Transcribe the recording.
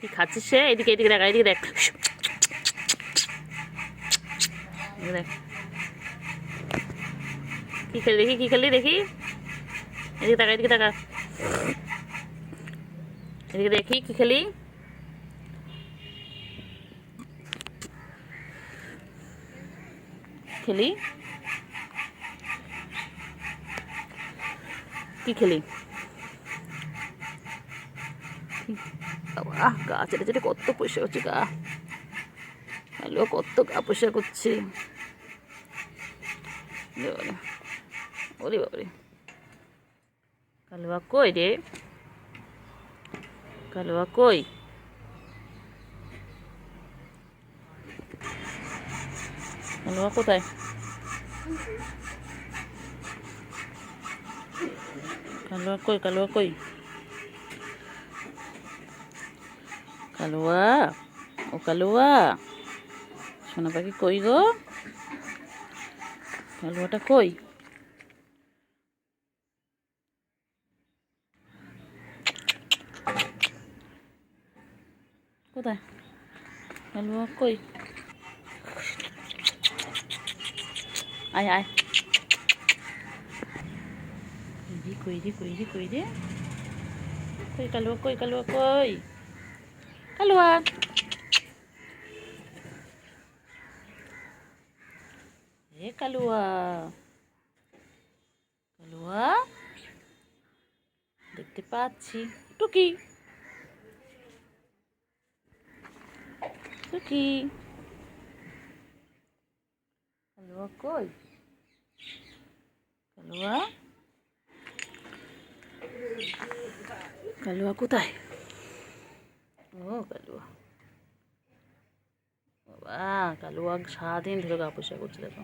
কি খাচ্ছে সে? এদিকে এদিকে দেখ, এদিকে দেখ, দেখ কি খেলি দেখি, কি খেলি দেখি, এদিকে তাকা, এদিকে তাকা, এদিকে দেখি কি খেলি। খেলি কি খেলি? গা চেটে চেটে কত পয়সা হচ্ছে, গা হ্যালো, কত গা পয়সা করছে। ওরে বাবারে, কালুয়া কই রে? কালুয়া কই? কালুয়া কোথায়? কালুয়া কই? কালুয়া কই? কালুয়া, ও কালুয়া, সোনা পাখি কই গো? কালুয়াটা কই? কোথায় কালুয়া কই? আয় আয়, কই রে, কই রে, কই রে, কই কালুয়া, কই কালুয়া, কই কালুয়া? এ কালুয়া, কালুয়া দেখতে পাচ্ছি। টুকি, টুকি, কালুয়া কই? কালুয়া, কালুয়া কোথায়? ও কালুয়া, বাবা, কালুয়া সারাদিন ধরে গা পয়সা করছে দেখো।